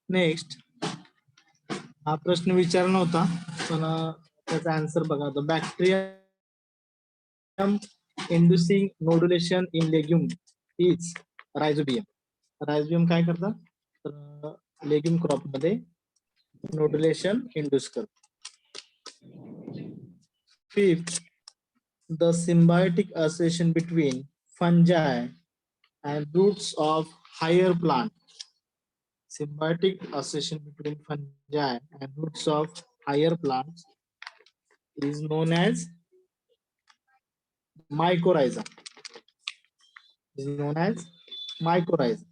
Next, हा प्रश्न विचारला नव्हता पण त्याचा आन्सर बघा. The bacterium inducing nodulation in legume is rhizobium. Rhizobium काय करतात, तर लेग्युम क्रॉप मध्ये नोड्युलेशन इंड्यूस करतात. Fifth, the symbiotic association between fungi and roots of higher plant. Symbiotic association between fungi and roots of higher plants is known as mycorrhiza. Is known as mycorrhiza.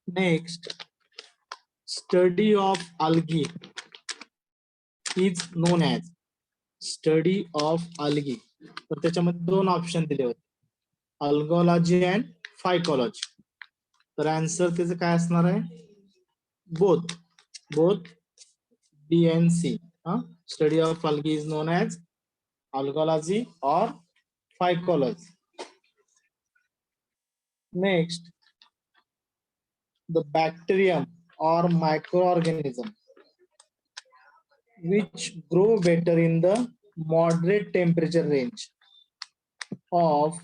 Next, study of algae is known as study of algae. तर त्याच्यामध्ये दोन option दिले होते, अल्गोलॉजी and फायकोलॉजी. तर answer त्याचं काय असणार आहे, both B and C. Study of algae is known as algology or phycology. Next, the bacterium or microorganism which grow better in the moderate temperature range of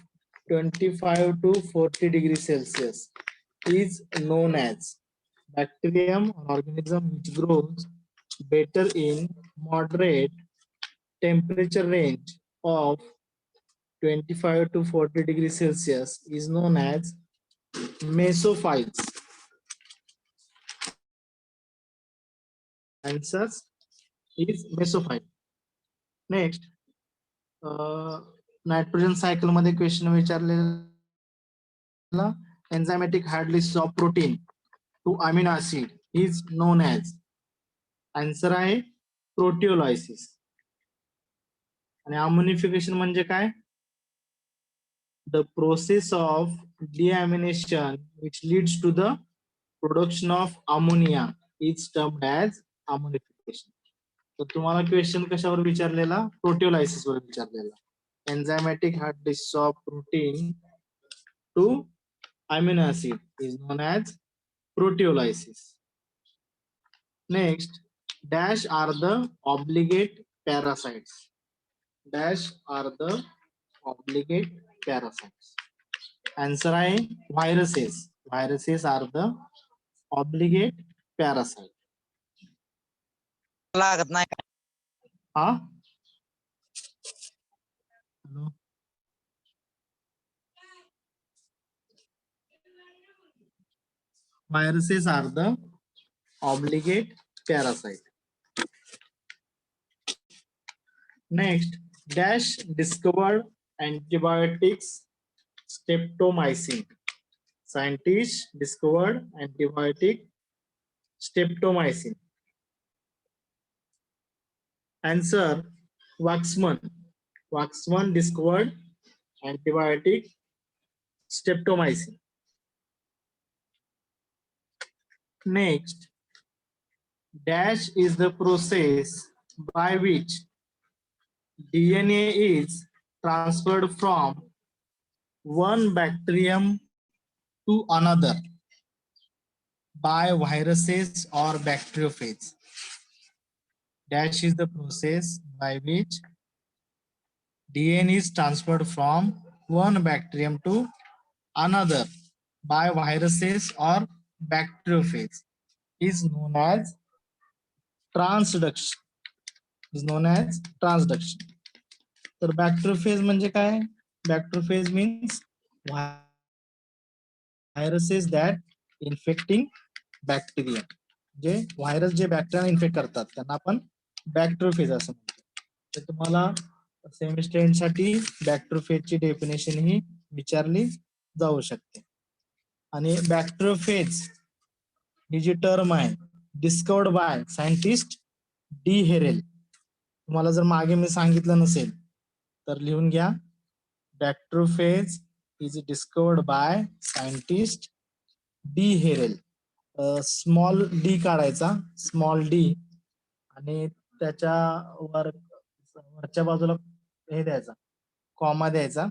25 to 40 degrees Celsius is known as bacterium or organism which grows better in moderate temperature range of 25 to 40 degrees Celsius is known as mesophiles. Answer is mesophile. Next, nitrogen cycle मध्ये question विचारलेला, enzymatic hydrolysis of protein to amino acid is known as. Answer आहे proteolysis. आणि ammonification म्हणजे काय, the process of deamination which leads to the production of ammonia is termed as ammonification. तर तुम्हाला question कशावर विचारलेला, प्रोटिओलायसिस वर विचारलेला. Enzymatic hydrolysis of protein to amino acid is known as proteolysis. Next, dash are the obligate parasites. Dash are the obligate parasites. Answer आहे viruses. Viruses are the obligate parasite. लागत नाही. हा, viruses are the obligate parasite. Next, dash discovered antibiotics streptomycin. Scientists discovered antibiotic streptomycin. Answer, Waxman. Waxman discovered antibiotic streptomycin. Next, dash is the process by which DNA is transferred from one bacterium to another by viruses or bacteriophages. Dash is the process by which DNA is transferred from one bacterium to another by viruses or bacteriophages is known as transduction. Is known as transduction. तर bacteriophage म्हणजे काय, bacteriophage means viruses that infecting bacteria. जे virus जे bacteria infect करतात त्यांना आपण बॅक्टेरियोफेज असं म्हणतो. तर तुम्हाला सेमिस्टर एंड साठी बॅक्टेरियोफेजची डेफिनेशन ही विचारली जाऊ शकते. आणि बॅक्टेरियोफेज ही जी टर्म आहे discovered by scientist D Herelle. तुम्हाला जर मागे मी सांगितलं नसेल तर लिहून घ्या, bacteriophage is discovered by scientist D Herelle. Small D काढायचा, स्मॉल डी, आणि त्याच्या वरच्या बाजूला हे द्यायचा, कॉमा द्यायचा,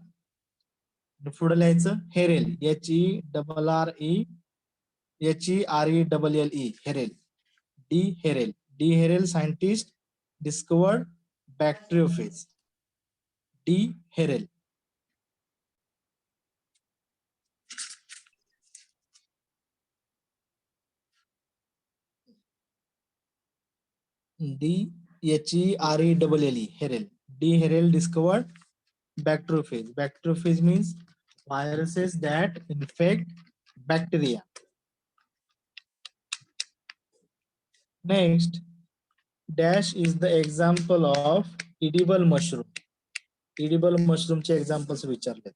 पुढे लिहायचं Herelle, HERRE. HERELLE, Herelle. D Herelle. D Herelle scientist discovered bacteriophage. D Herelle. DHERELLE, Herelle. D Herelle discovered bacteriophage. Bacteriophage means viruses that infect bacteria. Next, dash is the example of edible mushroom. Edible mushroom चे examples विचारले.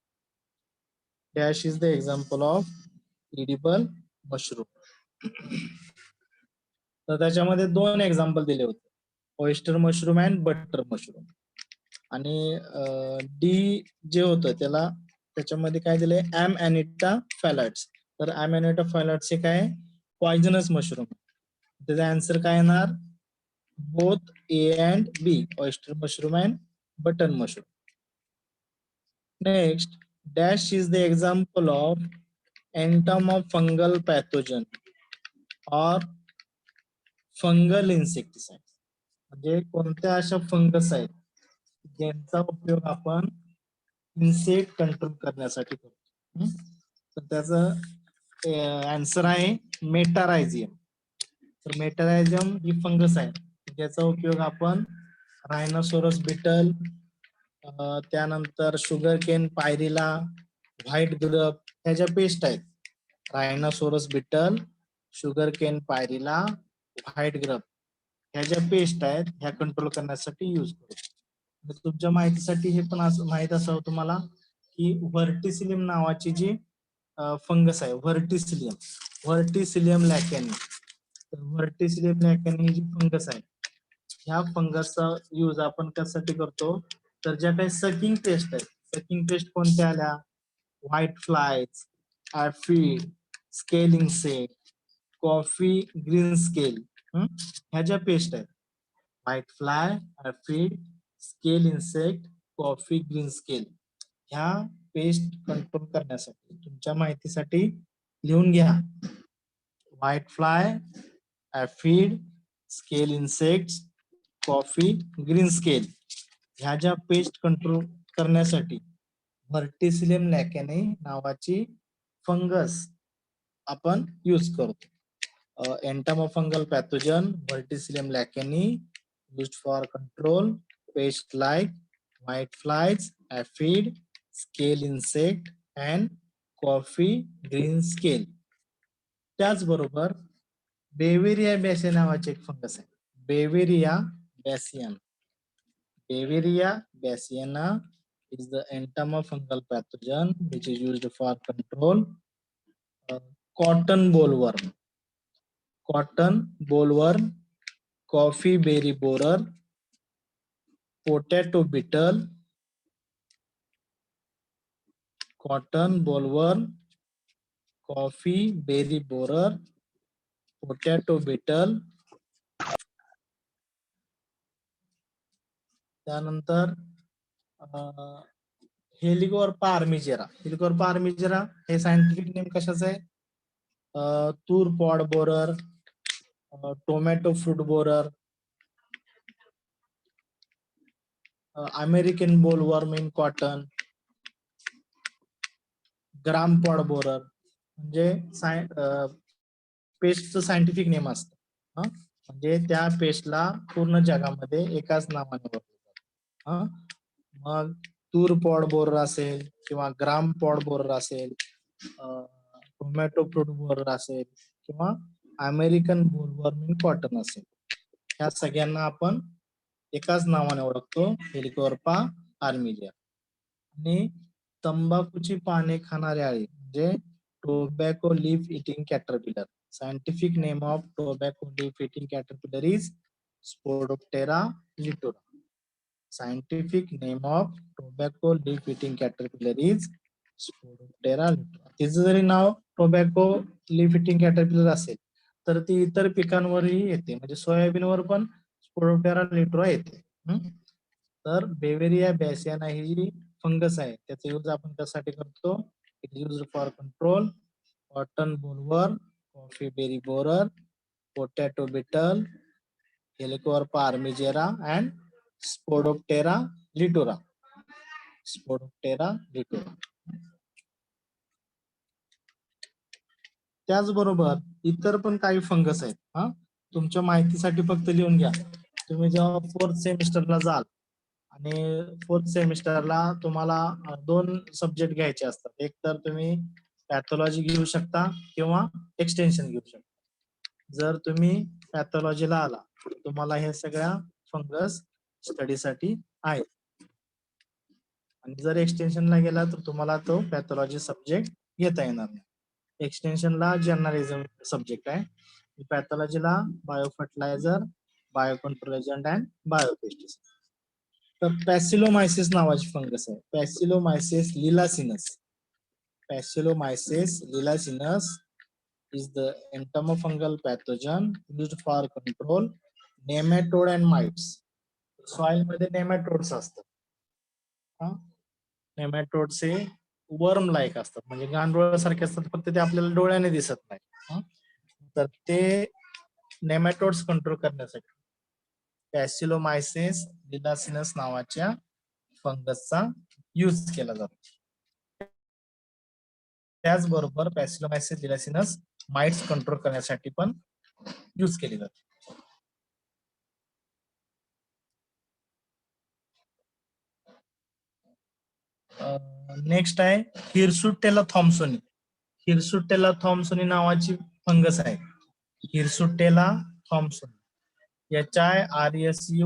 Dash is the example of edible mushroom. तर त्याच्यामध्ये दोन example दिले होते, oyster mushroom and butter mushroom. आणि D J होतं त्याला त्याच्यामध्ये काय दिलंय, ॲम ॲनिटा फॅलॅट्स. तर ॲम ॲनिटा फॅलॅट्स हे काय पॉयझनस मशरूम. त्याचा आन्सर काय येणार, both A and B, oyster mushroom and button mushroom. Next, dash is the example of entomofungal pathogen or fungal insecticide. म्हणजे कोणत्या अशा फंगस आहेत ज्यांचा उपयोग आपण इन्सेक्ट कंट्रोल करण्यासाठी करतो. तर त्याचं आन्सर आहे मेटारायझियम. तर मेटारायझियम ही फंगस आहे ज्याचा उपयोग आपण रायनोसोरस बिटल, त्यानंतर sugar cane pyrilla, white grub ह्या ज्या पेस्ट आहेत, rhinoceros beetle, sugar cane pyrilla, white grub ह्या ज्या पेस्ट आहेत ह्या कंट्रोल करण्यासाठी यूज करतो. तुमच्या माहितीसाठी हे पण असं माहित असावं तुम्हाला की व्हर्टिसिलियम नावाची जी फंगस आहे, व्हर्टिसिलियम लॅकॅनी. तर व्हर्टिसिलियम लॅकॅनी ही जी फंगस आहे ह्या फंगसचा यूज आपण कशासाठी करतो, तर ज्या काही सकिंग पेस्ट आहेत, सकिंग पेस्ट कोणत्या आल्या, white flies, ऍफिड, scale insect, coffee green scale, ह्या ज्या पेस्ट आहेत, white fly, ऍफिड, scale insect, coffee green scale, ह्या पेस्ट कंट्रोल करण्यासाठी तुमच्या माहितीसाठी लिहून घ्या, white fly, ऍफिड, scale insects, coffee green scale ह्या ज्या पेस्ट कंट्रोल करण्यासाठी व्हर्टिसिलियम लॅकॅनी नावाची फंगस आपण यूज करतो. Entomofungal pathogen Verticillium lecanii used for control pest like white flies, aphid, scale insect and coffee green scale. त्याचबरोबर बेवेरिया बॅसिया नावाचे एक fungus आहे, बेवेरिया बॅसियन. बेवेरिया बॅसियाना is the entom of fungal pathogen which is used for control cotton bollworm, coffee berry borer, potato beetle, cotton bollworm, coffee berry borer, potato beetle. त्यानंतर Helicoverpa armigera. Helicoverpa armigera हे scientific name कशाचं आहे, तूर pod borer, tomato fruit borer, American bollworm in cotton, gram pod borer. म्हणजे पेस्टचं scientific name असतं, म्हणजे त्या पेस्टला पूर्ण जगामध्ये एकाच नावाने ओळखतात. मग तूर पॉड बोरर असेल किंवा ग्राम पॉड बोरर असेल, टोमॅटो फ्रूट बोरर असेल किंवा अमेरिकन बोलवर्म इन कॉटन असेल, ह्या सगळ्यांना आपण एकाच नावाने ओळखतो, हेलिकोवर्पा आर्मिजेरा. आणि तंबाखूची पाने खाणारे आळी म्हणजे tobacco leaf eating caterpillar. Scientific name of tobacco leaf eating caterpillar is Spodoptera litura. Scientific name of tobacco leaf eating caterpillar is Spodoptera litura. तिचं जरी नाव टोबॅको लीफ इटिंग कॅटरपिलर असेल तर ती इतर पिकांवरही येते, म्हणजे सोयाबीनवर पण स्पोडोप्टेरा लिटोरा येते. तर बेवेरिया बॅसियाना ही जी फंगस आहे त्याचा यूज आपण कशासाठी करतो, it use for control cotton bollworm, coffee berry borer, potato beetle, Helicoverpa armigera, and Spodoptera litora. Spodoptera litora. त्याचबरोबर इतर पण काही फंगस आहेत. हा, तुमच्या माहितीसाठी फक्त लिहून घ्या. तुम्ही जेव्हा 4th सेमिस्टरला जाल आणि 4th सेमिस्टरला तुम्हाला 2 सब्जेक्ट घ्यायचे असतात. एक तर तुम्ही पॅथॉलॉजी घेऊ शकता किंवा एक्सटेन्शन घेऊ शकता. जर तुम्ही पॅथॉलॉजीला आला तुम्हाला हे सगळ्या फंगस स्टडीसाठी आहे, आणि जर एक्सटेन्शनला गेला तर तुम्हाला तो पॅथॉलॉजी सब्जेक्ट घेता येणार नाही. एक्सटेन्शनला जर्नलिझम सब्जेक्ट आहे, पॅथॉलॉजीला bio fertilizer, bio control agent and biopesticide. तर पॅसिलोमायसिस नावाची फंगस आहे, Paecilomyces lilacinus. Paecilomyces lilacinus is the entomofungal pathogen used for control nematode and mites. Soil मध्ये नेमॅटोड्स असतात. नेमॅटोडचे वर्म लाईक असतात, म्हणजे गांडोळासारखे असतात, फक्त ते आपल्याला डोळ्याने दिसत नाही. तर ते नेमॅटोड्स कंट्रोल करण्यासाठी पॅसिलोमायसिस लिलासिनस नावाच्या फंगसचा यूज केला जातो. त्याचबरोबर पॅसिलोमायसिस लिलासिनस माइट्स कंट्रोल करण्यासाठी पण यूज केली जाते. नेक्स्ट आहे हिरसुटेला थॉम्सोनी. हिरसुटेला थॉम्सोनी नावाची फंगस आहे, हिरसुटेला थॉम्सोनी. HIRSUTELLA,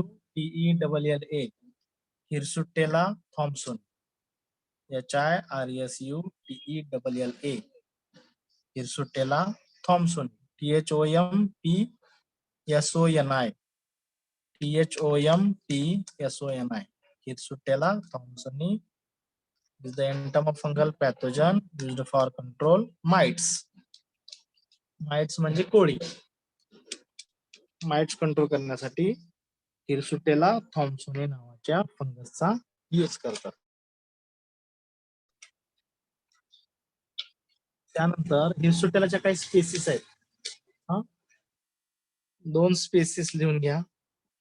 हिरसुटेला थॉम्सोनी. HIRSUTELLA, हिरसुटेला थॉम्सोनी. THOMPSONI, THOMPSONI, हिरसुटेला थॉम्सोनी is the entomofungal pathogen used for control mites. Mites म्हणजे कोळी. माइट्स कंट्रोल करण्यासाठी हिरसुटेला थॉम्सोनी नावाच्या फंगसचा यूज करतात. त्यानंतर हिरसुटेलाच्या काही स्पेसिस आहेत. 2 स्पेसिस लिहून घ्या.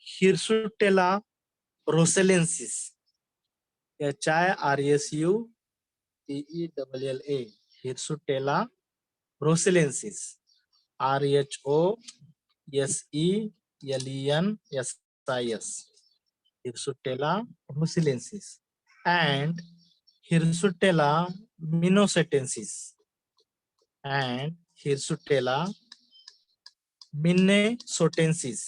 हिरसुटेला रोसेलेन्सिस, HIRSUTELLA, हिरसुटेला रोसेलेन्सिस, RHOSELENSIS, हिरसुटेला रोसेलेन्सिस, and हिरसुटेला मिनोसेटेन्सिस and हिरसुटेला मिनेसोटेन्सिस, MINNESOTENSIS,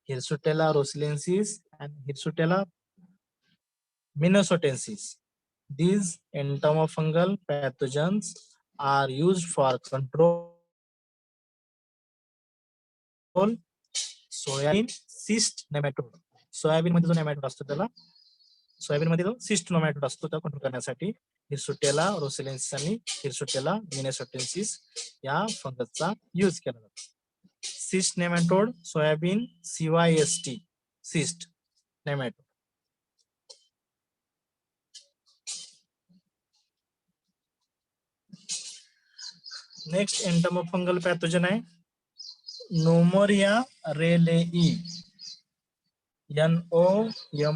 Hirsutella roselensis and Hirsutella minnesotensis. These entomofungal pathogens are used for control soybean cyst nematode. Soybean मध्ये जो नेमॅटोड असतो त्याला, सोयाबीन मध्ये जो सिस्ट नेमॅटोड असतो त्या कंट्रोल करण्यासाठी हिरसुटेला रोसेलेन्सिस आणि हिरसुटेला मिनेसोटेन्सिस या फंगसचा यूज केला जातो. Cyst nematode soybean CYST, cyst nematode. Next entomofungal pathogen आहे Nomuraea rileyi, NOMOUREAE,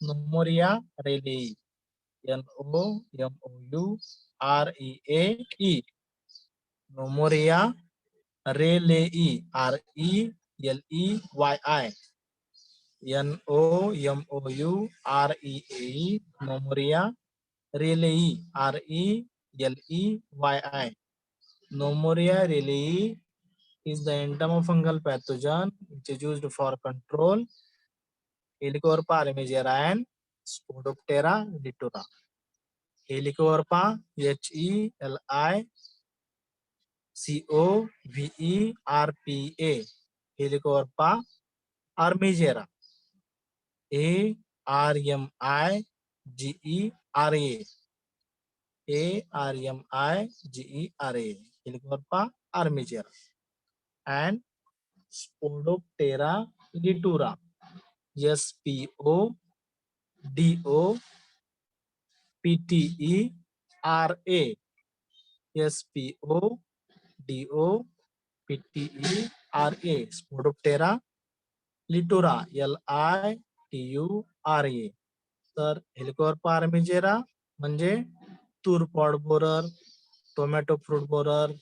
Nomuraea rileyi, NOMOUREAE, Nomuraea rileyi, RELEYI, NOMOUREAE, Nomuraea rileyi, RELEYI. Nomoria reilei is the entomofungal pathogen which is used for control Helicoverpa armigera and Spodoptera litora. Helicoverpa, HELICOVERPA, Helicoverpa armigera, ARMIGERA, ARMIGERA, Helicoverpa armigera, and Spodoptera litura, SPODOPTERA, SPODOPTERA, Spodoptera litura, LITURA. तर Helicoverpa armigera म्हणजे तूर pod borer, tomato fruit borer,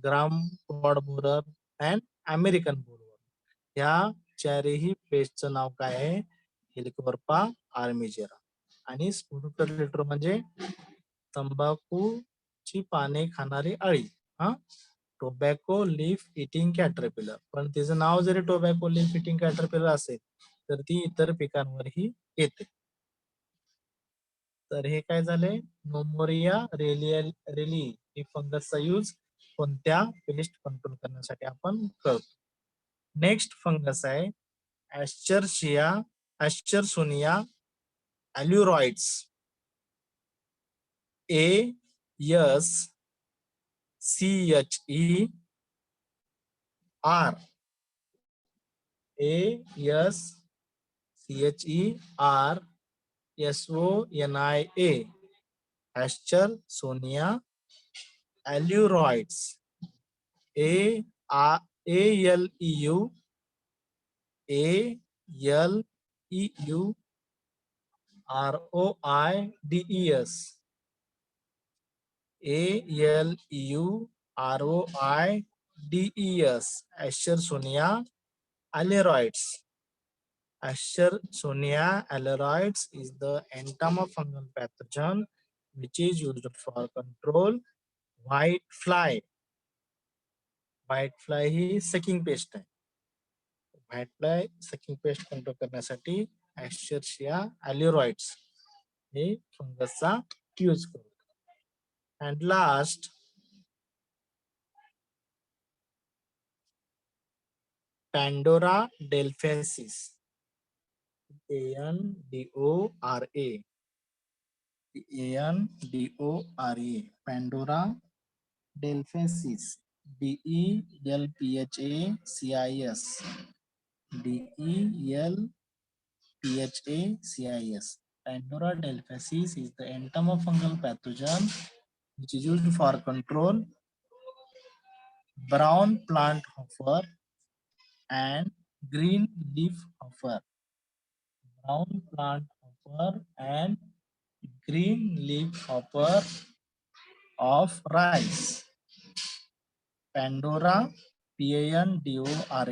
gram pod borer and American borer, ह्या चारही पेस्टचं नाव काय आहे? Helicoverpa armigera. आणि Spodoptera litre म्हणजे तंबाखूची पाने खाणारी अळी, हा, टोबॅको लीफ इटिंग कॅटरपिलर. पण तिचं नाव जरी टोबॅको लीफ इटिंग कॅटरपिलर असेल तर ती इतर पिकांवरही येते. तर हे काय झाले? नोमोरिया रेली ही फंगसचा यूज कोणत्या पेस्ट कंट्रोल करण्यासाठी आपण करतो. नेक्स्ट फंगस आहे ऍस्चरसोनिया अल्युरॉइड्स, ASCHERSONIA, ऍस्चरसोनिया अल्युरॉइड्स, ALEUROIDES, ALEUROIDES, ऍस्चरसोनिया अल्युरॉइड्स. ऍस्चरसोनिया अल्युरॉइड्स is the entomofungal pathogen which is used for control white fly. White fly ही सकिंग पेस्ट आहे. White fly sucking pest control करण्यासाठी ऍस्चरसिया अल्युरॉइड्स हे फंगसचा यूज करतो. And last Pandora delphacis, ANDORA, Pandora delphacis, DELPHACIS. Pandora delphasis is the entomofungal pathogen which is used for control brown plant hopper and green leaf hopper. Brown plant hopper and green leaf hopper of rice. Pandora, PANDORA,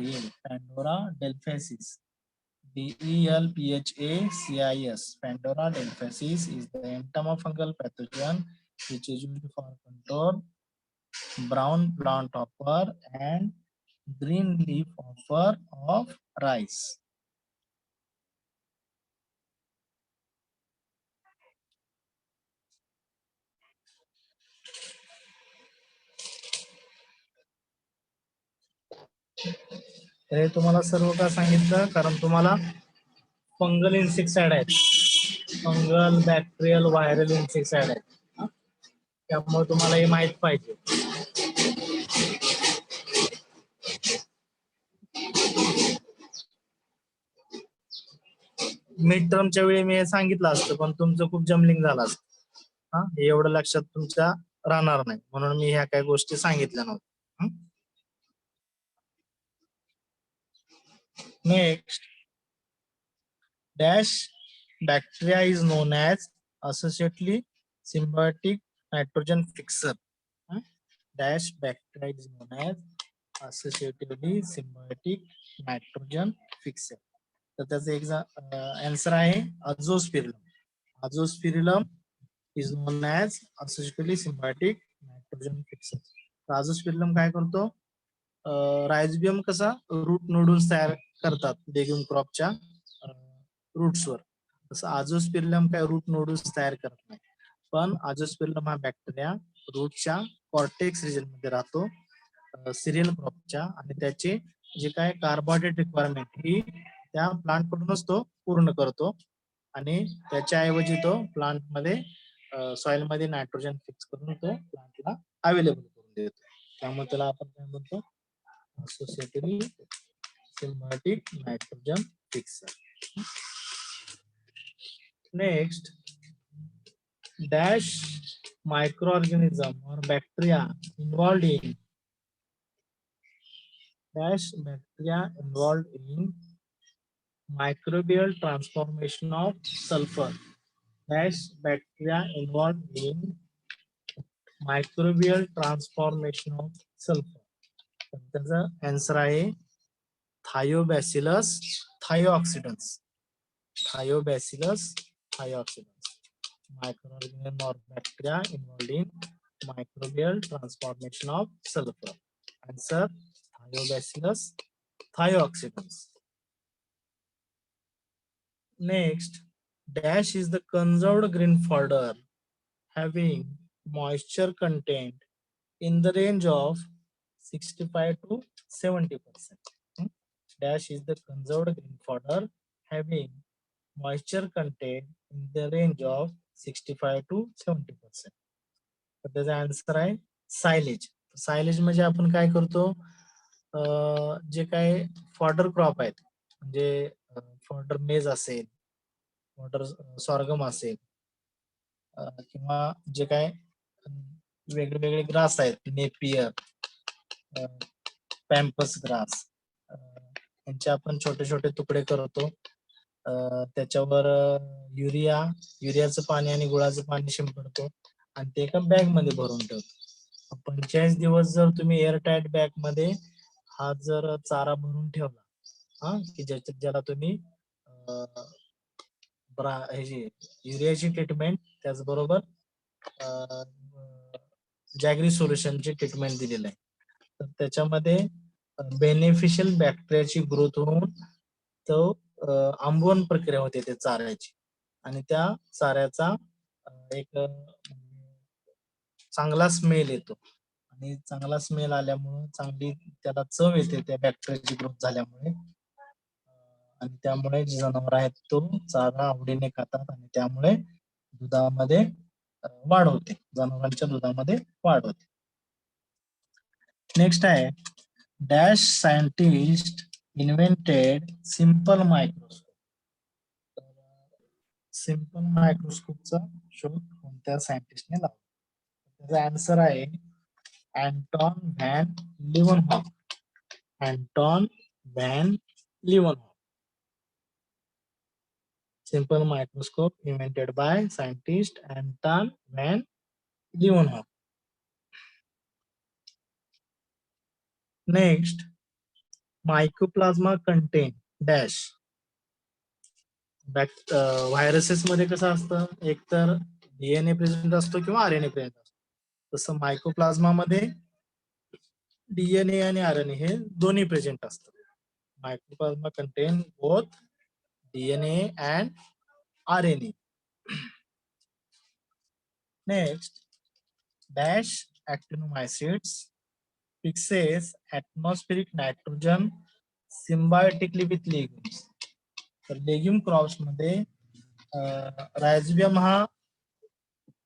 Pandora delphasis, DELPHACIS. Pandora delphasis is the entomofungal pathogen which is used for control brown plant hopper and green leaf hopper of rice. हे तुम्हाला सर्व का सांगितलं? कारण तुम्हाला fungal insecticide आहेत, fungal, bacterial, viral insecticide आहेत, त्यामुळे तुम्हाला हे माहित पाहिजे. मिड टर्मच्या वेळी मी हे सांगितलं असतं पण तुमचं खूप जमलिंग झालं असतं. हा, हे एवढं लक्षात तुमच्या राहणार नाही म्हणून मी ह्या काही गोष्टी सांगितल्या नव्हत्या. Next, dash bacteria is known as associatively symbiotic nitrogen fixer. Dash bacteria is known as associatively symbiotic nitrogen fixer. तर त्याचं आन्सर आहे अझोस्पिरिलम. अझोस्पिरिलम is known as associatively symbiotic nitrogen fixer. अझोस्पिरिलम काय करतो? राइझोबियम कसा रूट नोडल्स तयार करतात लेग्युम क्रॉपच्या रूट्सवर, तसं आझोस्पिरिलम काय रूट नोडल्स तयार करत नाही. पण आझोस्पिरिलम हा बॅक्टेरिया रूटच्या कॉर्टेक्स रिजन मध्ये राहतो सिरियल क्रॉपच्या, आणि त्याचे जे काय कार्बोहायड्रेट रिक्वायरमेंट ही त्या प्लांट कडूनच तो पूर्ण करतो आणि त्याच्याऐवजी तो प्लांट मध्ये सॉइल मध्ये नायट्रोजन फिक्स करून तो प्लांटला अवेलेबल करून देतो. त्यामुळे त्याला आपण काय म्हणतो, associatively symbiotic nitrogen fixer. Next, dash microorganism or bacteria involved in microbial transformation of sulfur. Bacteria involved in microbial transformation of sulfur. तर त्याचा आन्सर आहे थायोबॅसिलस थायोऑक्सिडन्स. थायोबॅसिलस थायोऑक्सिडन्स. Microorganism or bacteria involved in microbial transformation of sulfur. Answer Thiobacillus thiooxidans. Next, dash is the conserved green fodder having moisture content in the range of 65 to 70%. Dash is the conserved green fodder having moisture content in the range of 65 to 70%. तर त्याचा answer आहे silage. Silage म्हणजे आपण काय करतो, जे काय fodder crop आहेत, म्हणजे फॉडर मेज असेल, फॉडर सॉर्गम असेल, किंवा जे काय वेगवेगळे ग्रास आहेत, नेपियर, पॅम्पस ग्रास, यांचे आपण छोटे छोटे तुकडे करतो, त्याच्यावर युरियाचं पाणी आणि गुळाचं पाणी शिंपडतो आणि ते एका बॅग मध्ये भरून ठेवतो. 45 दिवस जर तुम्ही एअरटाईट बॅग मध्ये हा जर चारा भरून ठेवला, की ज्याला तुम्ही युरियाची ट्रीटमेंट, त्याचबरोबर जॅग्री सोल्युशनची ट्रीटमेंट दिलेलं आहे, तर त्याच्यामध्ये बेनिफिशियल बॅक्टेरियाची ग्रोथ होऊन तो आंबवण प्रक्रिया होते त्या चाऱ्याची, आणि त्या चाऱ्याचा एक चांगला स्मेल येतो, आणि चांगला स्मेल आल्यामुळे चांगली त्याला चव येते त्या बॅक्टेरियाची ग्रोथ झाल्यामुळे, आणि त्यामुळे जे जनावर आहेत तो चारा आवडीने खातात आणि त्यामुळे दुधामध्ये वाढ होते, जनावरांच्या दुधामध्ये वाढ होते. नेक्स्ट आहे, dash scientist invented simple microscope. Simple मायक्रोस्कोपचा शोध कोणत्या सायंटिस्टने लावला? त्याचा आन्सर आहे Anton van Leeuwenhoek. Anton van Leeuwenhoek. Simple microscope invented by scientist Anton van Leeuwenhoek. Next, mycoplasma contain dash. Viruses मध्ये कसं असतं, एक तर डीएनए प्रेझेंट असतो किंवा आरएनए प्रेझेंट असतो, तसं मायकोप्लाझ्मा मध्ये डीएनए आणि आरएनए हे दोन्ही प्रेझेंट असतात. Mycoplasma contain both DNA and RNA. Next, dash actinomycetes fixes atmospheric nitrogen symbiotically with legumes. तर लेग्युम क्रॉप्स मध्ये रायझोबियम हा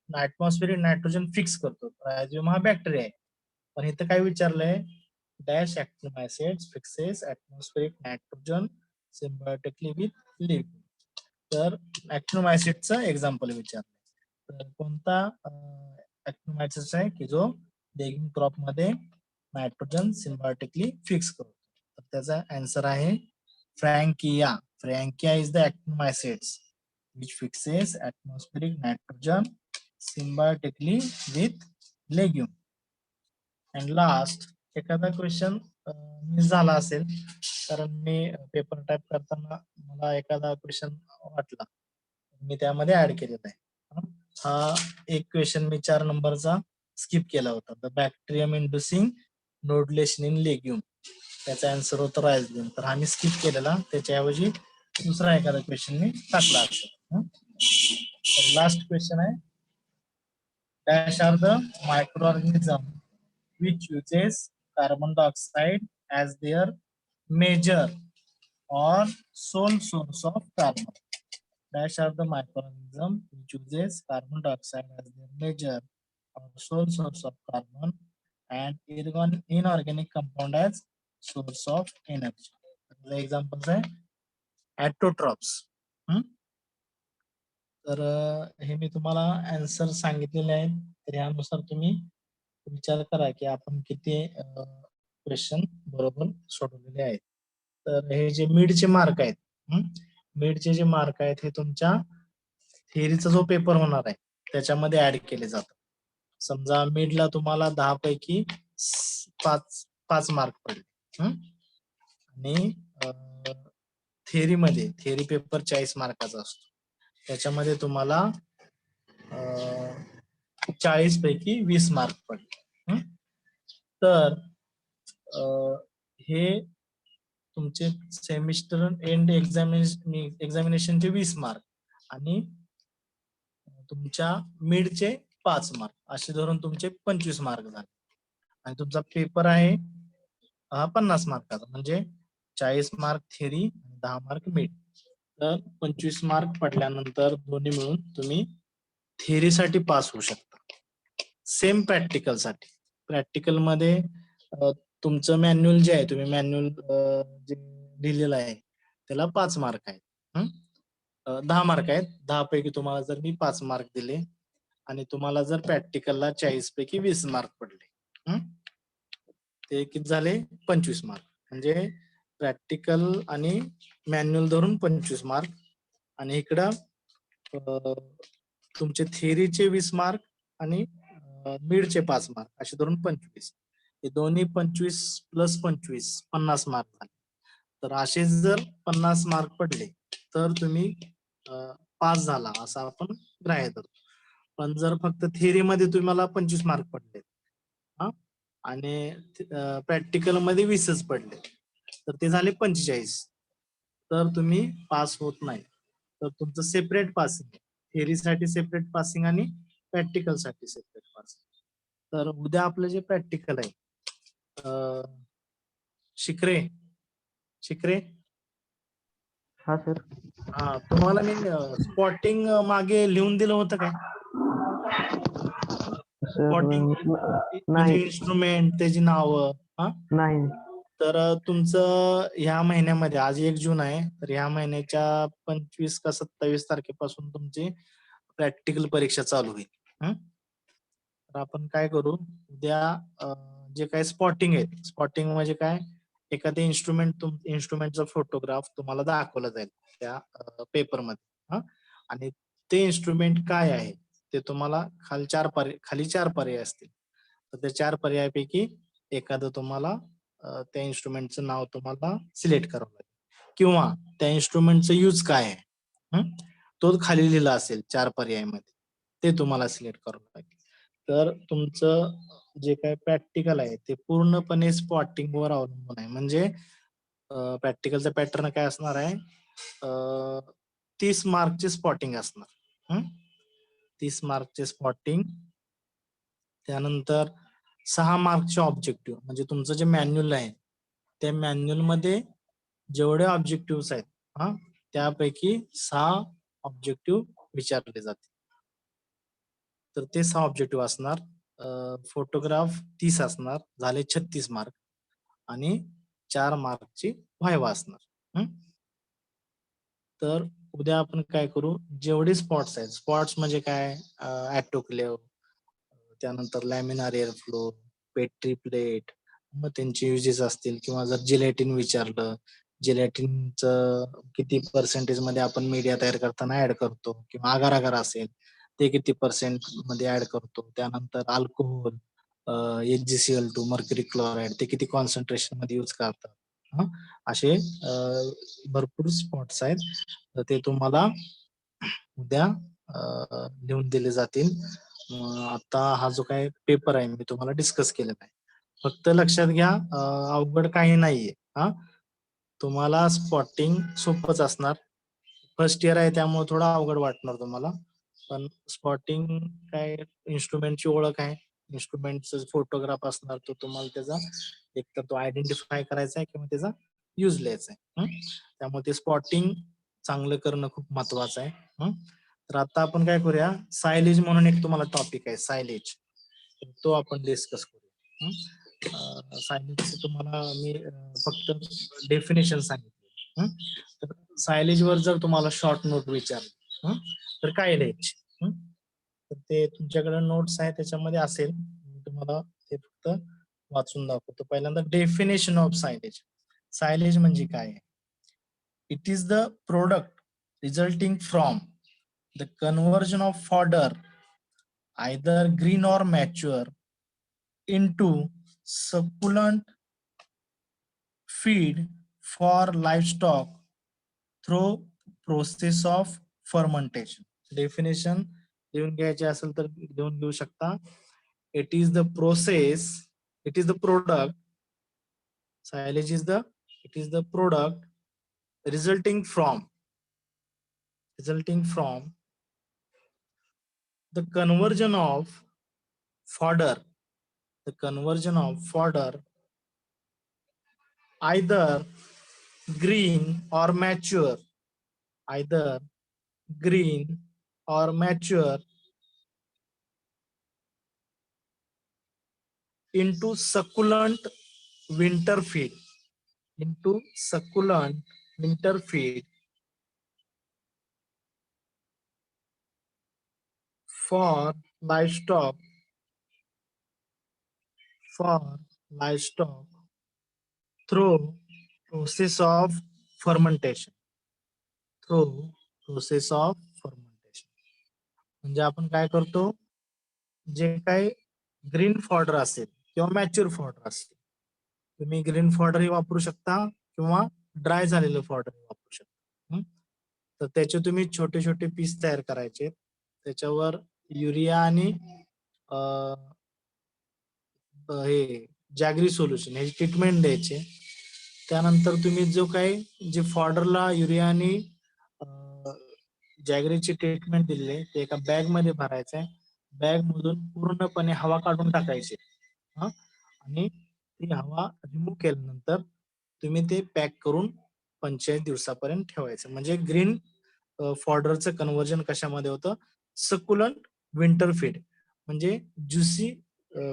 ऍटमॉस्फेरिक नायट्रोजन फिक्स करतो. रायझोबियम हा बॅक्टेरिया आहे, पण इथं काय विचारलंय, dash actinomycetes fixes atmospheric nitrogen symbiotically with legumes. तर actinomycetesचं एक्झाम्पल विचारलंय. तर कोणता actinomycetes आहे की जो लेग्युम क्रॉप मध्ये नायट्रोजन सिम्बायोटिकली फिक्स करतो? तर त्याचा आन्सर आहे Frankia. Frankia is the actinomycetes which fixes atmospheric nitrogen symbiotically with legume. And last, एखादा क्वेश्चन मिस झाला असेल, कारण मी पेपर टाइप करताना मला एखादा क्वेश्चन वाटला, मी त्यामध्ये ऍड केलेला आहे. हा एक क्वेश्चन मी 4 नंबरचा स्किप केला होता, द बॅक्टेरियम इंड्युसिंग नोडलेशन इन लेग्युम. त्याचा आन्सर होता रायझोबियम, तर हा मी स्किप केलेला, त्याच्याऐवजी दुसरा एखादा क्वेश्चन मी टाकला असेल. लास्ट क्वेश्चन आहे, dash are the microorganism which uses carbon dioxide as their major or sole source of carbon. Dash are the microorganism which uses carbon dioxide as their major or sole source of carbon and inorganic compound as source of energy. The examples are ॲटोट्रॉप्स. तर हे मी तुम्हाला answer सांगितलेले आहेत. तर यानुसार तुम्ही विचार करा की आपण किती क्वेश्चन बरोबर सोडवलेले आहेत. तर हे जे मिडचे मार्क आहेत, मिडचे जे मार्क आहेत हे तुमच्या थिअरीचा जो पेपर होणार आहे त्याच्यामध्ये ऍड केले जातात. समजा मिडला तुम्हाला 10 पैकी 5 मार्क पडले आणि थिअरी पेपर 40 मार्काचा असतो. त्याच्यामध्ये तुम्हाला 40 पैकी 20 मार्क पडले. तर हे तुमचे सेमिस्टर एंड एक्झामिनेशनचे 20 मार्क आणि तुमच्या मिडचे 5 मार्क असे धरून तुमचे 25 मार्क झाले. आणि तुमचा पेपर आहे 50 मार्काचा, म्हणजे 40 मार्क थिअरी, 10 मार्क मिड. तर 25 मार्क पडल्यानंतर दोन्ही मिळून तुम्ही थिअरीसाठी पास होऊ शकता. सेम प्रॅक्टिकल साठी. प्रॅक्टिकल मध्ये तुमचं मॅन्युअल जे आहे, तुम्ही मॅन्युअल जे लिहिलेलं आहे त्याला 5 मार्क आहेत. 10 मार्क आहेत. 10 पैकी तुम्हाला जर मी 5 मार्क दिले आणि तुम्हाला जर प्रॅक्टिकलला 40 पैकी 20 मार्क पडले, ते किती झाले? 25 मार्क. म्हणजे प्रॅक्टिकल आणि मॅन्युअल धरून 25 मार्क आणि इकडं तुमचे थिअरीचे 20 मार्क आणि मिडचे 5 मार्क असे धरून 25. हे दोन्ही 25 प्लस 25 50 मार्क झाले. तर असे जर 50 मार्क पडले तर तुम्ही पास झाला असं आपण ग्राह्य धरतो. पण जर फक्त थिअरीमध्ये तुम्हाला 25 मार्क पडले आणि प्रॅक्टिकल मध्ये 20च पडले तर ते झाले 45. तर तुम्ही पास होत नाही. तर तुमचं सेपरेट पासिंग आहे. थिअरीसाठी सेपरेट पासिंग आणि प्रॅक्टिकल साठी सेपरेट पासिंग. तर उद्या आपलं जे प्रॅक्टिकल आहे, शिकरे हा सर. हा, तुम्हाला मी स्पॉटिंग मागे लिहून दिलं होतं काय? स्पॉटिंग म्हणजे इन्स्ट्रुमेंट, त्याची नावं. नाही. तर तुमचं ह्या महिन्यामध्ये, आज 1 जून आहे, तर ह्या महिन्याच्या 25 का 27 तारखेपासून तुमची प्रॅक्टिकल परीक्षा चालू होईल. तर आपण काय करू, उद्या जे काय स्पॉटिंग आहे, स्पॉटिंग म्हणजे काय, एखादे इन्स्ट्रुमेंटचा फोटोग्राफ तुम्हाला दाखवला जाईल त्या पेपरमध्ये, आणि ते इन्स्ट्रुमेंट काय आहे ते तुम्हाला खाली 4 पर्याय असतील. तर त्या 4 पर्यायापैकी एखादं तुम्हाला त्या इन्स्ट्रुमेंटचं नाव तुम्हाला सिलेक्ट करावं लागेल, किंवा त्या इन्स्ट्रुमेंटचं यूज काय आहे तो खाली लिहिला असेल 4 पर्यायामध्ये, ते तुम्हाला सिलेक्ट करावं लागेल. तर तुमचं जे काय प्रॅक्टिकल आहे ते पूर्णपणे स्पॉटिंग वर अवलंबून आहे. म्हणजे प्रॅक्टिकलचा पॅटर्न काय असणार आहे, 30 मार्कचे स्पॉटिंग असणार. 30 मार्कचे स्पॉटिंग, त्यानंतर 6 मार्कचे ऑब्जेक्टिव्ह. म्हणजे तुमचं जे मॅन्युअल आहे त्या मॅन्युअल मध्ये जेवढे ऑब्जेक्टिव्ह आहेत त्यापैकी 6 ऑब्जेक्टिव्ह विचारले जातील. तर ते 6 ऑब्जेक्टिव्ह असणार. फोटोग्राफ 30 असणार, झाले 36 मार्क, आणि 4 मार्कची व्हायवा असणार. तर उद्या आपण काय करू, जेवढे स्पॉट्स आहेत, स्पॉट्स म्हणजे काय, ॲटोक्लेव्ह, त्यानंतर laminar air flow, petri plate, मग त्यांचे युजेस असतील, किंवा जर जिलेटिन विचारलं, जिलेटिनचं किती पर्सेंटेज मध्ये आपण मीडिया तयार करताना ऍड करतो, किंवा आगार आगार असेल ते किती पर्सेंट मध्ये ऍड करतो, त्यानंतर अल्कोहोल, HgCl2, मर्क्युरी क्लोराईड, ते किती कॉन्सन्ट्रेशन मध्ये यूज करतात, असे भरपूर स्पॉट्स आहेत. तर ते तुम्हाला उद्या लिहून दिले जातील. आता हा जो काय पेपर आहे मी तुम्हाला डिस्कस केलेला आहे. फक्त लक्षात घ्या, अवघड काही नाहीये. तुम्हाला स्पॉटिंग सोपंच असणार. फर्स्ट इयर आहे त्यामुळे थोडं अवघड वाटणार तुम्हाला. पण स्पॉटिंग काय, इन्स्ट्रुमेंटची ओळख आहे, इन्स्ट्रुमेंटचा फोटोग्राफ असणार, तो तुम्हाला त्याचा एक तर तो आयडेंटिफाय करायचा आहे, किंवा त्याचा युजलेस आहे. त्यामुळे ते स्पॉटिंग चांगलं करणं खूप महत्वाचं आहे. तर आता आपण काय करूया, सायलेज म्हणून एक तुम्हाला टॉपिक आहे सायलेज, तो आपण डिस्कस करूया. सायलेज तुम्हाला मी फक्त डेफिनेशन सांगितलं. तर सायलेज वर जर तुम्हाला शॉर्ट नोट विचारली तर काय लिहायची, तर ते तुमच्याकडे नोट्स आहे त्याच्यामध्ये असेल, मी तुम्हाला ते फक्त वाचून दाखवतो. पहिल्यांदा डेफिनेशन ऑफ सायलेज. सायलेज म्हणजे काय? It is the product resulting from the conversion of fodder either green or mature into succulent feed for livestock through process of fermentation. Definition लिहून घ्यायचे असेल तर लिहून घेऊ शकता. It is the process, it is the product, silage is the product resulting from the conversion of fodder, either green or mature, into succulent winter feed, for livestock through process of fermentation. म्हणजे आपण काय करतो, जे काही green fodder असेल किंवा mature fodder असेल, तुम्ही ग्रीन फॉडरही वापरू शकता किंवा ड्राय झालेलं फॉडर वापरू शकता. तर त्याचे तुम्ही छोटे छोटे पीस तयार करायचे, त्याच्यावर युरिया आणि हे जॅगरी सोल्युशन हे ट्रीटमेंट द्यायचे. त्यानंतर तुम्ही जो काही जे फॉडरला युरिया आणि जॅगरीची ट्रीटमेंट दिली ते एका बॅग मध्ये भरायचं आहे. बॅग मधून पूर्णपणे हवा काढून टाकायची आणि ती हवा रिमूव्ह केल्यानंतर तुम्ही ते पॅक करून 45 दिवसापर्यंत ठेवायचं. म्हणजे ग्रीन फॉडरचं कन्व्हर्जन कशामध्ये होतं, सकुलंट विंटर फीड म्हणजे ज्युसी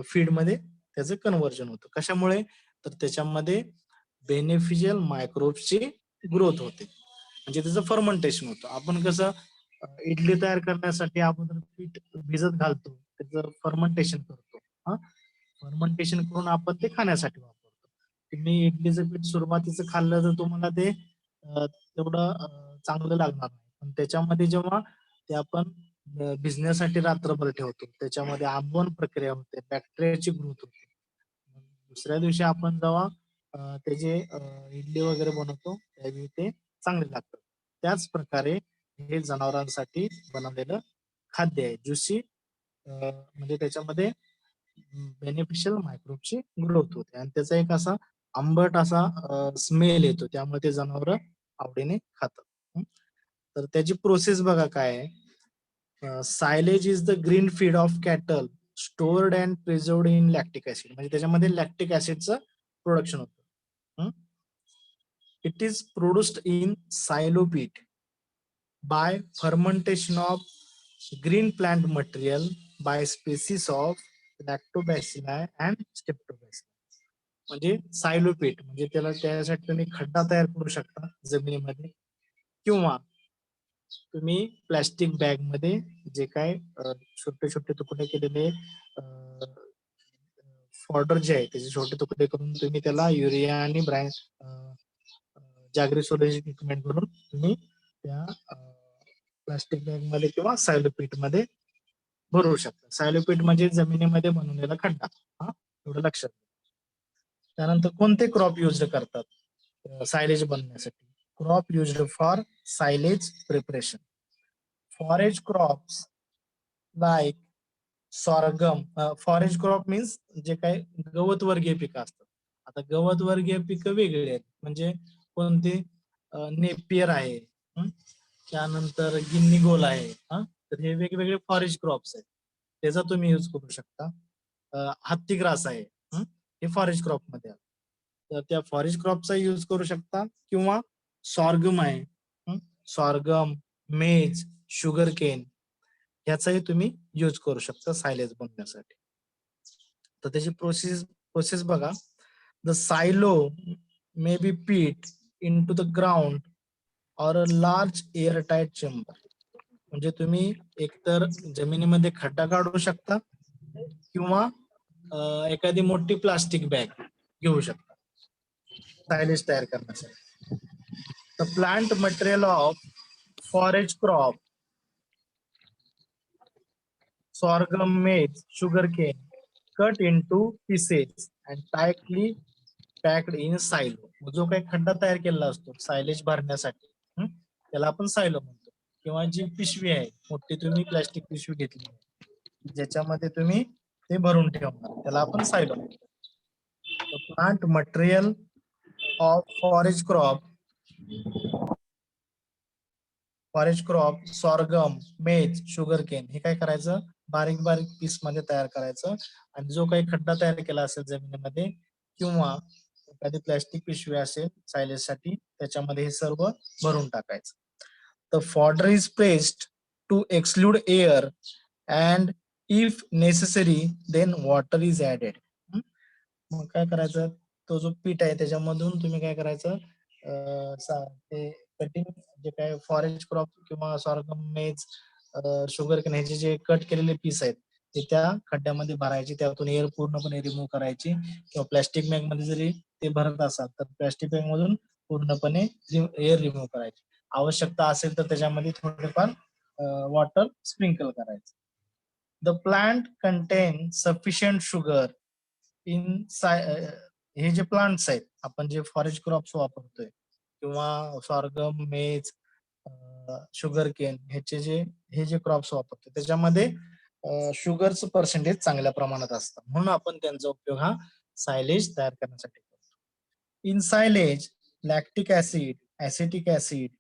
फीड मध्ये त्याचं कन्व्हर्जन होतं. कशामुळे, तर त्याच्यामध्ये बेनिफिशियल मायक्रोब्सची ग्रोथ होते, म्हणजे त्याचं फर्मेंटेशन होतं. आपण कसं इडली तयार करण्यासाठी अगोदर पीठ भिजत घालतो, त्याचं फर्मेंटेशन करतो. फर्मेंटेशन करून आपण ते खाण्यासाठी वापरतो. तुम्ही इडलीचं पीठ सुरुवातीचं खाल्लं तर तुम्हाला ते तेवढं चांगलं लागणार नाही, पण त्याच्यामध्ये जेव्हा ते आपण भिजण्यासाठी रात्रभर ठेवतो, त्याच्यामध्ये आंबवण प्रक्रिया होते, बॅक्टेरियाची ग्रोथ होते. दुसऱ्या दिवशी आपण जेव्हा त्याचे इडली वगैरे बनवतो त्यावेळी ते चांगले लागतात. त्याच प्रकारे हे जनावरांसाठी बनवलेलं खाद्य आहे. ज्युसी म्हणजे त्याच्यामध्ये बेनिफिशियल मायक्रोबची ग्रोथ होते आणि त्याचा एक असा आंबट असा स्मेल येतो, त्यामुळे ते जनावर आवडीने खातात. तर त्याची प्रोसेस बघा काय आहे. Silage is the green feed of cattle stored and preserved in lactic acid, म्हणजे त्याच्यामध्ये लॅक्टिक ऍसिडचं प्रोडक्शन होतं. It is produced in silo pit by fermentation of green plant material by species of lactobacilli and streptobacilli. म्हणजे silo pit म्हणजे त्यासाठी तुम्ही खड्डा तयार करू शकता जमिनीमध्ये, किंवा तुम्ही प्लॅस्टिक बॅग मध्ये जे काय छोटे छोटे तुकडे केलेले फॉडर जे आहे त्याचे छोटे तुकडे करून तुम्ही त्याला युरिया आणि जॅगरी सोल्युशन ट्रीटमेंट करून तुम्ही त्या प्लास्टिक बॅग मध्ये किंवा सायलोपीट मध्ये भरू शकता. सायलोपीट म्हणजे जमिनीमध्ये बनवलेला खड्डा, एवढं लक्षात. त्यानंतर कोणते क्रॉप यूज करतात सायलेज बनवण्यासाठी? Crop used for silage preparation, forage crops like sorghum. Forage crop means जे काही गवत वर्गीय पिकं असतात. आता गवत वर्गीय पिकं वेगळी आहेत, म्हणजे कोणते, नेपियर आहे, त्यानंतर गिन्नी गोल आहे. तर हे वेगवेगळे फॉरेज क्रॉप्स आहेत, त्याचा तुम्ही युज करू शकता. हत्ती ग्रास आहे, हे फॉरेज क्रॉप मध्ये. तर त्या फॉरेज क्रॉपचा यूज करू शकता किंवा सॉर्गम आहे, सॉर्गम, मेज, शुगर केन ह्याचाही तुम्ही यूज करू शकता सायलेज बनवण्यासाठी. तर त्याची प्रोसेस बघा. The Sailo may be pit into the ground or a large air tight chamber. म्हणजे तुम्ही एकतर जमिनीमध्ये खड्डा काढू शकता किंवा एखादी मोठी प्लास्टिक बॅग घेऊ शकता सायलेज तयार करण्यासाठी. The plant material of forage crop, sorghum, maize, sugarcane, cut into pieces and tightly packed in silo. जो काही खड्डा तयार केलेला असतो सायलेज भरण्यासाठी, त्याला आपण सायलो म्हणतो. किंवा जी पिशवी आहे मोठी, तुम्ही प्लॅस्टिक पिशवी घेतली ज्याच्यामध्ये तुम्ही ते भरून ठेवणार, त्याला आपण सायलो म्हणतो. Plant material of forage crop, sorghum, मेज, शुगर केन हे काय करायचं, बारीक बारीक पीस मध्ये तयार करायचं आणि जो काही खड्डा तयार केला असेल जमिनीमध्ये किंवा एखादी प्लॅस्टिक पिशवी असेल सायलेज साठी, त्याच्यामध्ये हे सर्व भरून टाकायचं. The fodder is placed to exclude air and if necessary then water is added. मग काय करायचं, तो जो पीठ आहे त्याच्यामधून तुम्ही काय करायचं, ते कटिंग जे काय फॉरेज क्रॉप किंवा सॉर्गम, मेज, शुगर केन ह्याचे जे कट केलेले पीस आहेत ते त्या खड्ड्यामध्ये भरायचे, त्यातून एअर पूर्णपणे रिमूव्ह करायची. किंवा प्लॅस्टिक बॅग मध्ये जरी ते भरत असाल तर प्लॅस्टिक बॅग मधून पूर्णपणे एअर रिमूव्ह करायची. आवश्यकता असेल तर त्याच्यामध्ये थोडेफार वॉटर स्प्रिंकल करायचं. The plant content sufficient sugar in हे जे प्लांट्स आहेत, आपण जे फॉरेज क्रॉप्स वापरतोय किंवा सॉर्गम, मेज, शुगर केन हे जे क्रॉप्स वापरतोय त्याच्यामध्ये शुगरचं पर्सेंटेज चांगल्या प्रमाणात असतं, म्हणून आपण त्यांचा उपयोग हा सायलेज तयार करण्यासाठी करतो. In silage lactic acid, acetic acid,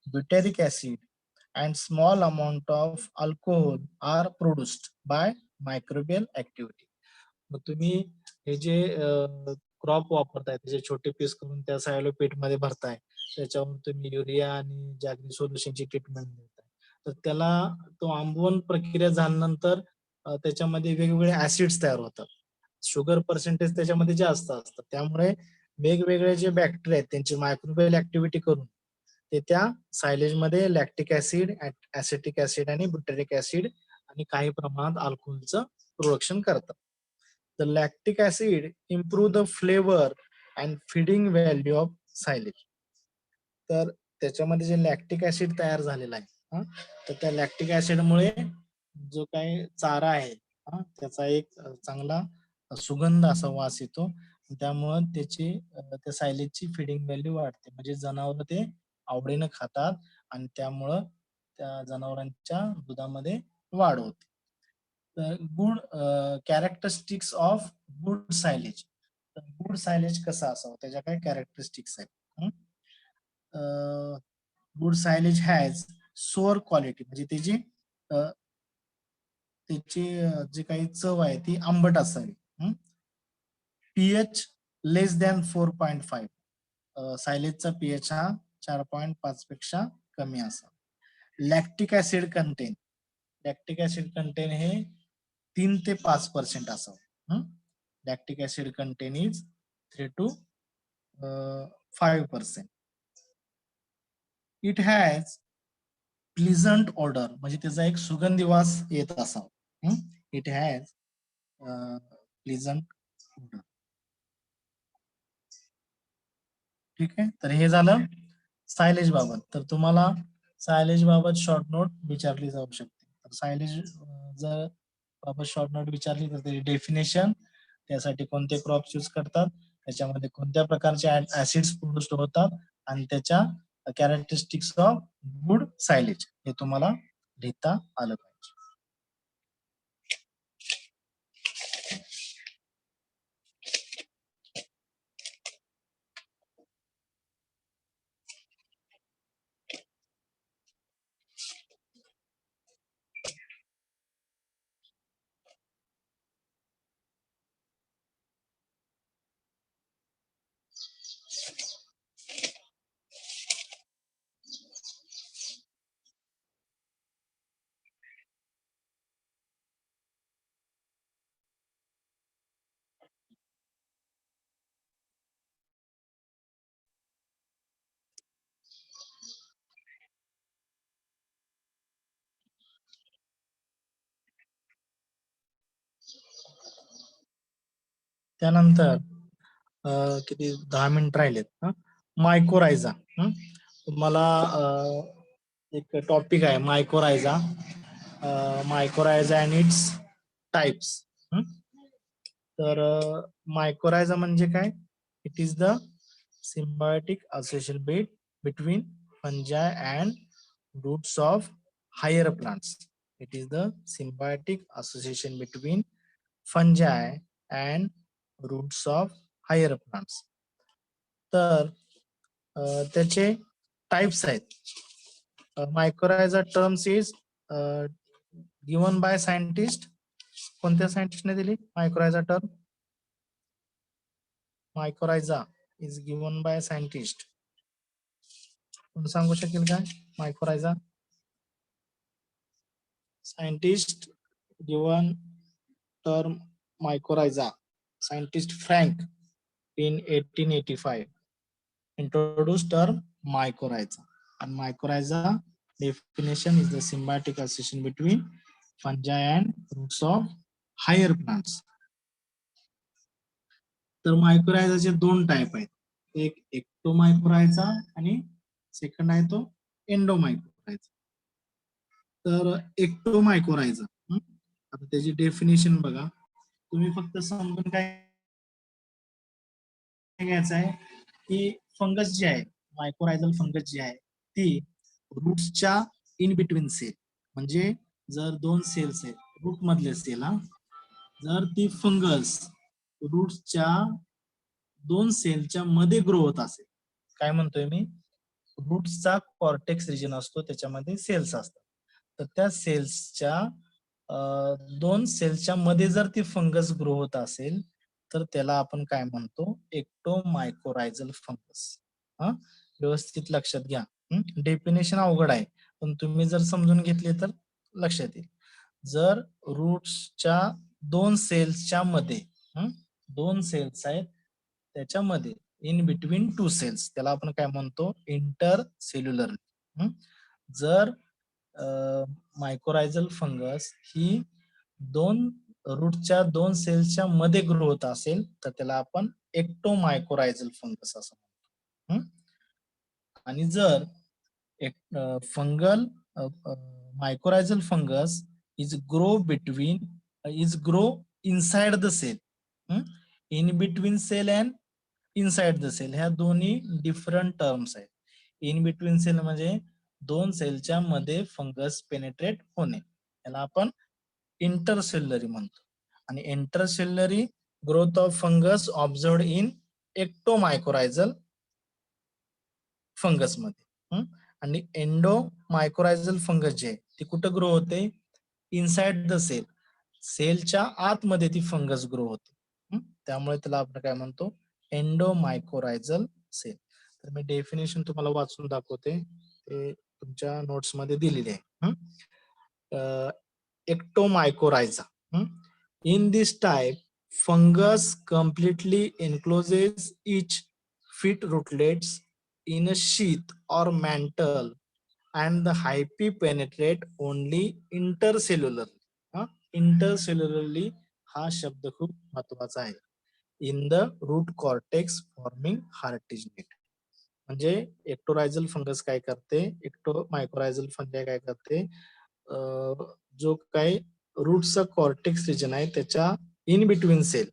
butyric acid and small amount of alcohol are produced by microbial activity. मग तुम्ही हे जे क्रॉप वापरताय त्याचे छोटे पीस करून त्या सायलो पीट मध्ये भरताय, त्याच्यावर तुम्ही युरिया आणि जॅग्री सोल्युशनची ट्रीटमेंट देताय, तर त्याला तो आंबवण प्रक्रिया झाल्यानंतर त्याच्यामध्ये वेगवेगळे ऍसिड्स तयार होतात. शुगर पर्सेंटेज त्याच्यामध्ये जास्त असतं, त्यामुळे वेगवेगळे जे बॅक्टेरिया आहेत त्यांची मायक्रोबियल ऍक्टिव्हिटी करून ते त्या सायलेज मध्ये लॅक्टिक ऍसिड, ऍसिटिक ऍसिड आणि ब्युटेरिक ऍसिड आणि काही प्रमाणात अल्कोहोलचं प्रोडक्शन करतात. The lactic acid improve the flavour and feeding value of silage. तर त्याच्यामध्ये जे लॅक्टिक ऍसिड तयार झालेला आहे, तर त्या लॅक्टिक ऍसिडमुळे जो काही चारा आहे त्याचा एक चांगला सुगंध असा वास येतो, त्यामुळं त्या सायलेजची फिडिंग व्हॅल्यू वाढते, म्हणजे जनावर ते आवडीनं खातात आणि त्यामुळं त्या जनावरांच्या दुधामध्ये वाढ होते. Good characteristics of good silage. Good silage कसं असावं, त्याच्या काय कॅरेक्टरिस्टिक्स आहेत. Good silage has sour quality, म्हणजे त्याची जी काही चव आहे ती आंबट असावी. पीएच लेस दॅन 4.5, सायलेजचा पीएच हा 4.5 पेक्षा कमी असावा. लॅक्टिक ऍसिड कंटेन हे 3 ते 5% असावं. Lactic acid content is 3 to 5%. It has pleasant order, म्हणजे त्याचा एक सुगंधी वास येत असावा. It has pleasant order. ठीक आहे, तर हे झालं सायलेज बाबत. तर तुम्हाला सायलेज बाबत शॉर्ट नोट विचारली जाऊ शकते. तर सायलेज जर बाबत शॉर्ट नोट विचारली तर त्याची डेफिनेशन, त्यासाठी कोणते क्रॉप्स यूज करतात, त्याच्यामध्ये कोणत्या प्रकारचे ऍसिड्स प्रोड्यूस होतात आणि त्याच्या कॅरेक्टरिस्टिक्स ऑफ गुड सायलेज हे तुम्हाला लिहिता आलं पाहिजे. त्यानंतर किती 10 मिनिट राहिलेत. मायकोरायझा. तुम्हाला एक टॉपिक आहे mycorrhiza. Mycorrhiza and its types. तर मायकोरायझा म्हणजे काय? It is the symbiotic association between fungi and roots of higher plants. It is the symbiotic association between fungi and roots of higher plants. तर त्याचे types आहेत. Mycorrhiza terms is given by scientist. कोणत्या सायंटिस्टने दिली mycorrhiza term? Mycorrhiza is given by scientist. कोण सांगू शकेल काय mycorrhiza? Scientist given term mycorrhiza. Scientist Frank in 1885 introduced term mycorrhiza. And mycorrhiza definition is the symbiotic association between fungi and roots of higher plants. तर मायकोरायझाचे दोन type आहेत. एक एक्टोमायकोरायझा आणि second आहे तो एंडोमायकोरायझा. तर एक्टोमायकोरायझा आता त्याची डेफिनेशन बघा. तुम्ही फक्त समजून काय घ्यायचं आहे की फंगस जी आहे, मायकोरायझल फंगस जी आहे ती रूट्सच्या इन बिटवीन सेल, म्हणजे जर दोन सेल्स आहेत रूट मधले सेल, जर ती फंगस रूट्सच्या दोन सेलच्या मध्ये ग्रो होत असेल, काय म्हणतोय मी, रूट्सचा कॉर्टेक्स रिजन असतो त्याच्यामध्ये सेल्स असतात, तर त्या सेल्सच्या दोन सेल्सच्या मध्ये जर ती फंगस ग्रो होत असेल तर त्याला आपण काय म्हणतो, एक्टोमायकोरायझल फंगस. व्यवस्थित लक्षात घ्या. डेफिनेशन अवघड आहे पण तुम्ही जर समजून घेतले तर लक्षात येईल. जर रूट्सच्या दोन सेल्सच्या मध्ये, दोन सेल्स आहेत त्याच्यामध्ये इन बिटवीन टू सेल्स, त्याला आपण काय म्हणतो, इंटर सेल्युलर. जर मायकोरायझल फंगस ही दोन रूटच्या दोन सेल्सच्या मध्ये ग्रो होत असेल तर त्याला आपण एक्टोमायकोरायझल फंगस असं म्हणतो. आणि जर fungal mycorrhizal fungus is grow inside the cell, in between cell and inside the cell, ह्या दोन्ही डिफरंट टर्म्स आहेत. इन बिटवीन सेल म्हणजे दोन सेलच्या मध्ये फंगस पेनेट्रेट होणे, याला आपण इंटरसेल्युलरी म्हणतो. आणि intercellularly growth of fungus observed in ectomycorrhizal fungus मध्ये. आणि एंडोमायकोरायझल फंगस जे आहे ती कुठं ग्रो होते, इनसाइड द सेल, सेलच्या आतमध्ये ती फंगस ग्रो होते. त्यामुळे त्याला आपण काय म्हणतो, एंडोमायकोरायझल सेल. तर मी डेफिनेशन तुम्हाला वाचून दाखवते, ते तुमच्या नोट्स मध्ये दिलेले आहे. एक्टोमायकोरायझा. In this type, fungus completely encloses each fit rootlets in a sheath or mantle, and the hyphae penetrate only intercellularly. Intercellularly हा शब्द खूप महत्वाचा आहे. In the root cortex forming heartaging. म्हणजे एक्टोरायझल फंगस काय करते, एक्टोमायकोरायझल फंगस काय करते, जो काही रूटचा कॉर्टेक्स रिजन आहे त्याच्या इन बिटवीन सेल,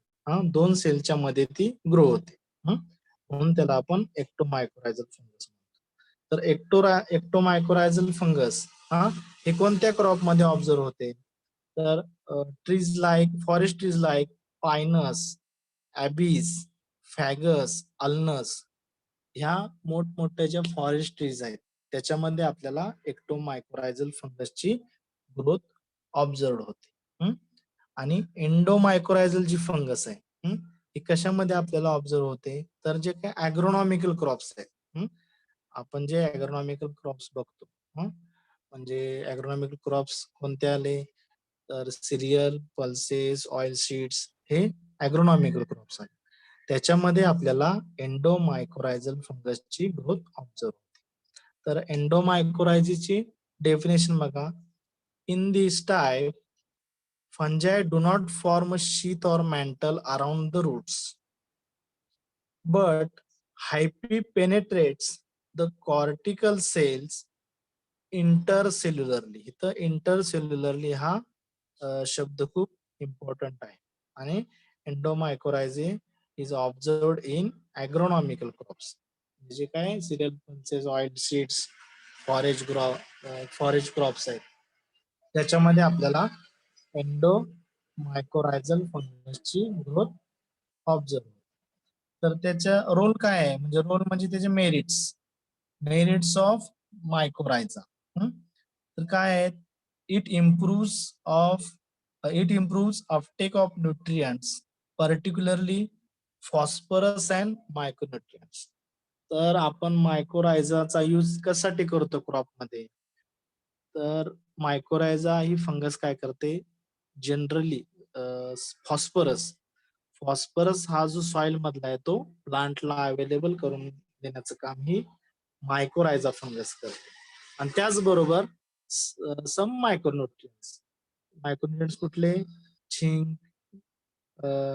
दोन सेलच्या मध्ये ती ग्रो होते, म्हणून त्याला आपण एक्टोमायकोरायझल फंगस म्हणतो. तर एक्टोमायकोरायझल फंगस हे कोणत्या क्रॉप मध्ये ऑब्झर्व होते, तर trees like forest trees like Pinus, Abies, Fagus, Alnus, ह्या मोठमोठ्या ज्या फॉरेस्ट ट्रीज आहेत त्याच्यामध्ये आपल्याला एक्टोमायकोरायझल फंगसची ग्रोथ ऑब्झर्व होते. आणि एंडोमायकोरायझल जी फंगस आहे ही कशामध्ये आपल्याला ऑब्झर्व होते, तर जे काही ॲग्रोनॉमिकल क्रॉप्स आहेत, आपण जे ॲग्रोनॉमिकल क्रॉप्स बघतो, म्हणजे ॲग्रोनॉमिकल क्रॉप्स कोणते आले, तर सिरियल, पल्सेस, ऑइल सीड्स, हे ॲग्रोनॉमिकल क्रॉप्स आहेत. त्याच्यामध्ये आपल्याला एंडोमायकोरायझल फंगसची ग्रोथ ऑब्झर्व होते. तर एंडोमायकोरायझची डेफिनेशन बघा. In this type fungi do not form a sheath or mantle around the roots, but hyphae penetrates the cortical cells intercellularly. इथं intercellularly हा शब्द खूप इम्पॉर्टंट आहे. आणि एंडोमायकोरायझे इज ऑब्झर्वड इन ॲग्रोनॉमिकल क्रॉप्स, जे काय serial pulses, oil seeds, forage crops आहेत त्याच्यामध्ये आपल्याला एंडोमायकोरायझल फंगसची ग्रोथ ऑब्झर्व. तर त्याचा रोल काय आहे, म्हणजे रोल म्हणजे त्याचे मेरिट्स ऑफ मायकोरायझा. तर काय आहेत, it improves uptake of nutrients, particularly phosphorus and micronutrients. तर आपण मायकोरायझाचा यूज कशासाठी करतो क्रॉप मध्ये, तर मायकोरायझा ही फंगस काय करते, जनरली फॉस्फरस हा जो सॉइल मधला आहे तो प्लांटला अवेलेबल करून देण्याचं काम ही मायकोरायझा फंगस करते. आणि त्याचबरोबर सम मायक्रोन्युट्रियंट्स कुठले, झिंक,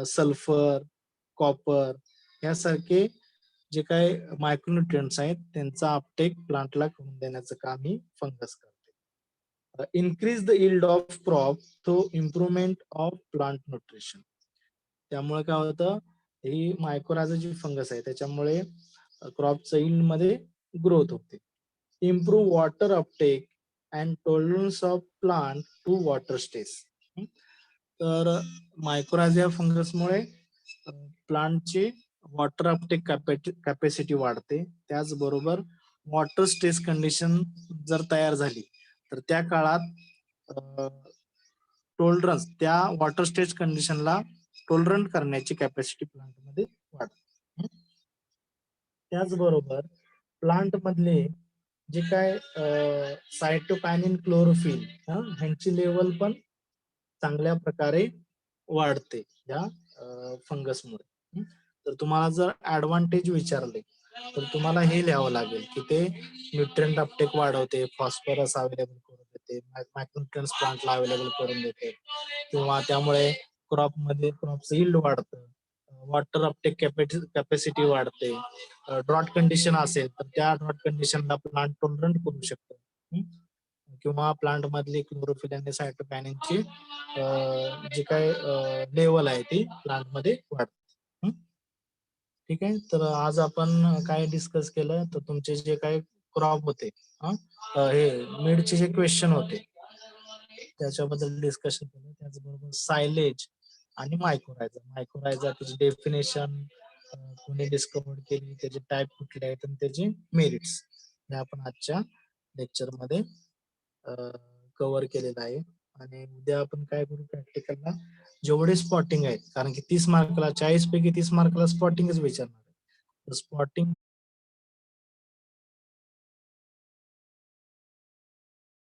सल्फर, कॉपर यासारखे जे काही मायक्रोन्युट्रियंट्स आहेत त्यांचा अपटेक प्लांटला करून देण्याचं काम ही फंगस करते. Increase the yield of crop through improvement of plant nutrition. त्यामुळे काय होतं, ही मायकोरायझा जी फंगस आहे त्याच्यामुळे क्रॉपच्या यील्ड मध्ये ग्रोथ होते. Improve water uptake and tolerance of plant to water stress. तर मायकोरायझा फंगसमुळे प्लांटची वॉटर अपटेक कॅपॅसिटी वाढते. त्याचबरोबर वॉटर स्ट्रेस कंडिशन जर तयार झाली तर त्या काळात टोलरन्स, त्या वॉटर स्ट्रेस कंडिशनला टोलरंट करण्याची कॅपॅसिटी प्लांट मध्ये वाढते. त्याचबरोबर प्लांट मधले जे काय सायटोकायनिन, क्लोरोफिल ह्यांची लेवल पण चांगल्या प्रकारे वाढते या फंगसमुळे. तर तुम्हाला जर ऍडव्हान्टेज विचारले तर तुम्हाला हे लिहावं लागेल की ते न्यूट्रिएंट अपटेक वाढवते, फॉस्फरस अवेलेबल करून देते, मायक्रोन्यूट्रिएंट्स प्लांटला अवेलेबल करून देते, किंवा त्यामुळे क्रॉपचं यील्ड वाढतं, वॉटर अपटेक कॅपॅसिटी वाढते. ड्रॉट कंडिशन असेल तर त्या ड्रॉट कंडिशनला प्लांट टॉलरंट करू शकतो, किंवा प्लांट मधली क्लोरोफिल आणि सायटोकायनिनची जी काय लेवल आहे ती प्लांट मध्ये वाढते. ठीक आहे. तर आज आपण काय डिस्कस केलं, तर तुमचे जे काही क्रॉप होते, हे मिडचे जे क्वेश्चन होते त्याच्याबद्दल डिस्कशन केलं. त्याचबरोबर सायलेज आणि मायकोरायझा त्याची डेफिनेशन कोणी डिस्कवर केली, त्याचे टाईप कुठले आहेत आणि त्याचे मेरिट्स हे आपण आजच्या लेक्चर मध्ये कव्हर केलेलं आहे. आणि उद्या आपण काय करू, प्रॅक्टिकलला जेवढे स्पॉटिंग आहेत, कारण की 30 मार्कला 40 पैकी 30 मार्कला स्पॉटिंगच विचारणार आहे. स्पॉटिंग